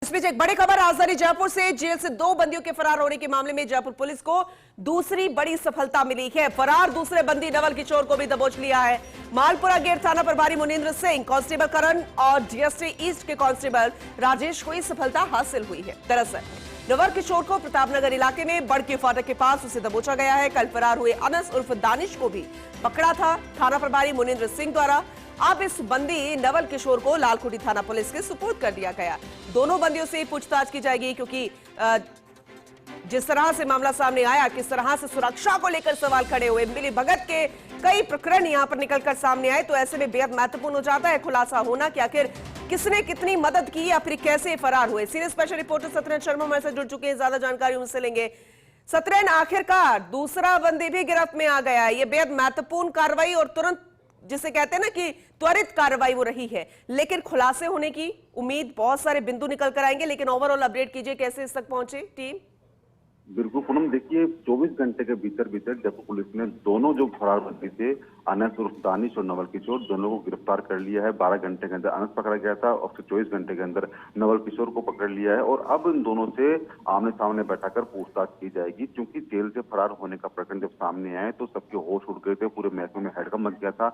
इस बीच एक बड़ी खबर राजधानी जयपुर से। जेल से 2 बंदियों के फरार होने के मामले में जयपुर पुलिस को दूसरी बड़ी सफलता मिली है। फरार दूसरे बंदी नवल किशोर को भी दबोच लिया है। मालपुरा गेट थाना प्रभारी मुनिंद्र सिंह, कांस्टेबल करण और डीएसटी ईस्ट के कांस्टेबल राजेश को यह सफलता हासिल हुई है। दरअसल नवल किशोर को प्रतापनगर इलाके में बड़के फाटक के पास उसे दबोचा गया है। कल फरार हुए अनस उर्फ दानिश को भी पकड़ा था थाना प्रभारी मुनिंद्र सिंह द्वारा। अब इस बंदी नवल किशोर को लालकुटी थाना पुलिस के सुपुर्द कर दिया गया। दोनों बंदियों से पूछताछ की जाएगी, क्योंकि जिस तरह से मामला सामने आया, किस तरह से सुरक्षा को लेकर सवाल खड़े हुए, मिली भगत के कई प्रकरण यहां पर निकलकर सामने आए, तो ऐसे में बेहद महत्वपूर्ण हो जाता है खुलासा होना कि आखिर किसने कितनी मदद की या फिर कैसे फरार हुए। Senior special reporter Satyendra Sharma हमारे साथ जुड़ चुके हैं, ज्यादा जानकारी उनसे लेंगे। सत्येंद्र, आखिरकार दूसरा बंदी भी गिरफ्त में आ गया है। यह बेहद महत्वपूर्ण कार्रवाई और तुरंत जिसे कहते हैं ना कि त्वरित कार्रवाई वो रही है, लेकिन खुलासे होने की उम्मीद, बहुत सारे बिंदु निकल कर आएंगे, लेकिन ओवरऑल अपडेट कीजिए, कैसे इस तक पहुंचे टीम? बिल्कुल पूनम, देखिए 24 घंटे के भीतर जयपुर पुलिस ने दोनों जो फरार बंदी थे, अनस उर्फ दानिश और नवल किशोर, दोनों को गिरफ्तार कर लिया है। 12 घंटे के अंदर अनस पकड़ा गया था और फिर 24 घंटे के अंदर नवल किशोर को पकड़ लिया है। और अब इन दोनों से आमने सामने बैठाकर पूछताछ की जाएगी, क्योंकि जेल से फरार होने का प्रकरण जब सामने आए तो सबके होश उड़ गए थे, पूरे महकमे में हड़कंप मच गया था।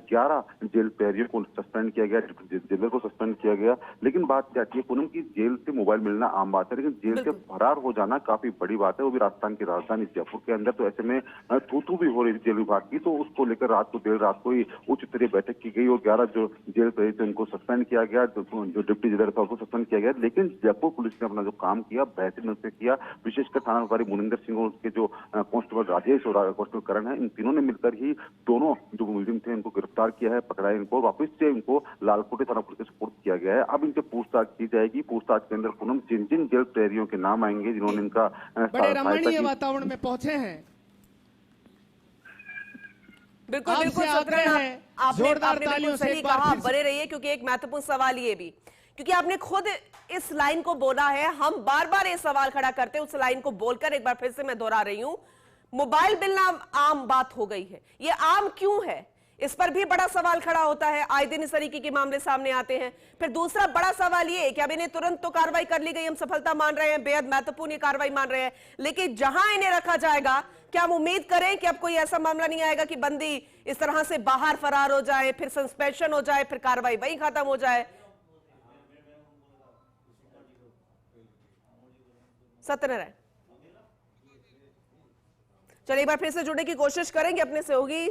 11 जेल प्रहरियों को सस्पेंड किया गया, जेलर को सस्पेंड किया गया। लेकिन बात क्या आती है पूनम की जेल से मोबाइल मिलना आम बात है, लेकिन जेल से फरार हो जाना काफी बड़ी बात है, वो भी राजस्थान की राजधानी जयपुर के अंदर। तो ऐसे में थू भी हो रही थी जेल विभाग की, तो उसको लेकर रात को देर रात को ही उच्च स्तरीय बैठक की गई और 11 जो जेल प्रहरी थे उनको सस्पेंड किया गया, जो डिप्टी जेलर था उसको सस्पेंड किया गया। लेकिन जयपुर पुलिस ने अपना जो काम किया बेहतरीन से किया, विशेषकर थाना प्रभारी मुनिंदर सिंह और उसके जो कांस्टेबल राजेश और कांस्टेबल करण है, इन तीनों ने मिलकर ही दोनों जो मुलजिम थे उनको गिरफ्तार किया है, पकड़ा है इनको, वापस से इनको लालकोटी थाना पुलिस के सुपुर्द किया गया है। अब इनसे पूछताछ की जाएगी। पूछताछ के अंदर पूनम जिन जिन जेल प्रहरियों के नाम आएंगे जिन्होंने इनका बड़े रमणीय वातावरण में पहुंचे हैं, बिल्कुल बिल्कुल आपने बिल्कुल सही कहा, बने रहिए, क्योंकि एक महत्वपूर्ण सवाल ये भी, क्योंकि आपने खुद इस लाइन को बोला है, हम बार बार ये सवाल खड़ा करते हैं, उस लाइन को बोलकर एक बार फिर से मैं दोहरा रही हूं, मोबाइल मिलना आम बात हो गई है। ये आम क्यों है, इस पर भी बड़ा सवाल खड़ा होता है। आए दिन इस तरीके के मामले सामने आते हैं। फिर दूसरा बड़ा सवाल ये है कि अब इन्हें तुरंत तो कार्रवाई कर ली गई, हम सफलता मान रहे हैं, बेहद महत्वपूर्ण ये कार्रवाई मान रहे हैं, लेकिन जहां इन्हें रखा जाएगा, क्या हम उम्मीद करें कि अब कोई ऐसा मामला नहीं आएगा कि बंदी इस तरह से बाहर फरार हो जाए, फिर सस्पेंशन हो जाए, फिर कार्रवाई वहीं खत्म हो जाए? सत्यनारायण, चलिए एक बार फिर से जुड़ने की कोशिश करेंगे, अपने सहयोगी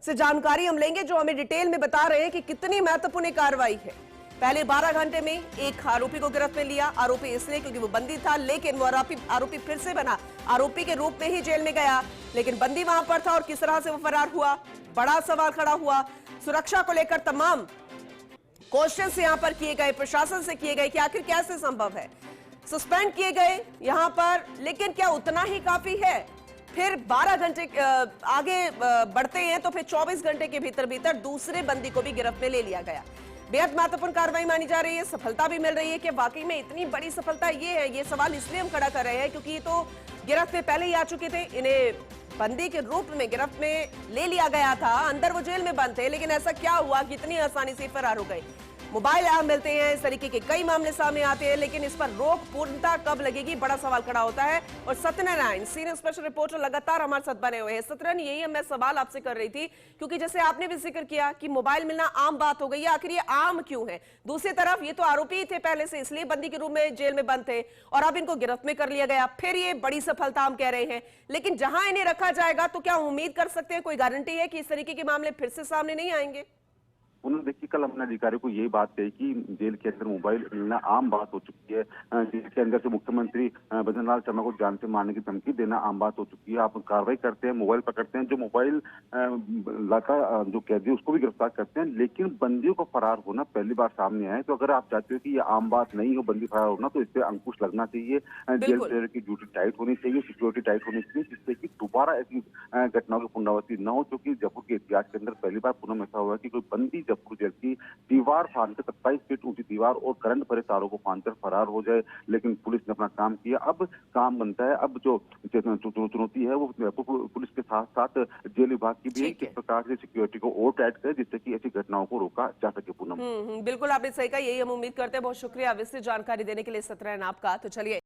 से जानकारी हम लेंगे जो हमें डिटेल में बता रहे हैं कि कितनी महत्वपूर्ण कार्रवाई है। पहले 12 घंटे में एक आरोपी को गिरफ्त में लिया, आरोपी इसलिए क्योंकि वो बंदी था, लेकिन वो आरोपी फिर से बना, आरोपी के रूप में ही जेल में गया, लेकिन बंदी वहां पर था और किस तरह से वो फरार हुआ, बड़ा सवाल खड़ा हुआ। सुरक्षा को लेकर तमाम क्वेश्चंस यहां पर किए गए, प्रशासन से किए गए कि आखिर कैसे संभव है, सस्पेंड किए गए यहां पर, लेकिन क्या उतना ही काफी है? फिर 12 घंटे आगे बढ़ते हैं तो फिर 24 घंटे के भीतर दूसरे बंदी को भी गिरफ्त में ले लिया गया। बेहद महत्वपूर्ण कार्रवाई मानी जा रही है, सफलता भी मिल रही है। कि वाकई में इतनी बड़ी सफलता ये है, ये सवाल इसलिए हम खड़ा कर रहे हैं क्योंकि ये तो गिरफ्त में पहले ही आ चुके थे, इन्हें बंदी के रूप में गिरफ्त में ले लिया गया था, अंदर वो जेल में बंद थे, लेकिन ऐसा क्या हुआ कि इतनी आसानी से फरार हो गए? मोबाइल ऐप मिलते हैं, इस तरीके के कई मामले सामने आते हैं, लेकिन इस पर रोक पूर्णता कब लगेगी, बड़ा सवाल खड़ा होता है। और सत्यनारायण, सीनियर स्पेशल रिपोर्टर, लगातार हमारे साथ बने हुए हैं। सत्यनारायण, यही मैं सवाल आपसे कर रही थी, क्योंकि जैसे आपने भी जिक्र किया कि मोबाइल मिलना आम बात हो गई है, आखिर ये आम क्यों है? दूसरी तरफ ये तो आरोपी ही थे पहले से, इसलिए बंदी के रूप में जेल में बंद थे, और अब इनको गिरफ्त में कर लिया गया, फिर ये बड़ी सफलता हम कह रहे हैं। लेकिन जहां इन्हें रखा जाएगा, तो क्या उम्मीद कर सकते हैं, कोई गारंटी है कि इस तरीके के मामले फिर से सामने नहीं आएंगे? उन्होंने देखिए कल अपने अधिकारियों को यही बात कही कि जेल के अंदर मोबाइल मिलना आम बात हो चुकी है। जेल के अंदर से मुख्यमंत्री भजनलाल शर्मा को जान से मारने की धमकी देना आम बात हो चुकी है। आप कार्रवाई करते हैं, मोबाइल पकड़ते हैं, जो मोबाइल लाता जो कैदी उसको भी गिरफ्तार करते हैं, लेकिन बंदियों को फरार होना पहली बार सामने आए। तो अगर आप चाहते हो कि ये आम बात नहीं हो बंदी फरार होना, तो इस पर अंकुश लगना चाहिए। जेल प्रहरी की ड्यूटी टाइट होनी चाहिए, सिक्योरिटी टाइट होनी चाहिए, जिससे कि दोबारा ऐसी घटनाओं की पुनरावृत्ति न हो, क्योंकि जयपुर के इतिहास के अंदर पहली बार पूनम ऐसा हुआ कि कोई बंदी जयपुर जेल की दीवार फाड़कर 27 फीट ऊंची दीवार और करंट भरे तारों को फांदकर फरार हो जाए, लेकिन पुलिस ने अपना काम किया। अब काम बनता है, अब जो चुनौती है वो पुलिस के साथ साथ जेल विभाग की भी है, किस प्रकार से सिक्योरिटी को और टाइट करे जिससे कि ऐसी घटनाओं को रोका जा सके। पूनम, बिल्कुल आपने सही कहा, यही हम उम्मीद करते हैं। बहुत शुक्रिया विस्तृत जानकारी देने के लिए सत्यनारायण आपका। तो चलिए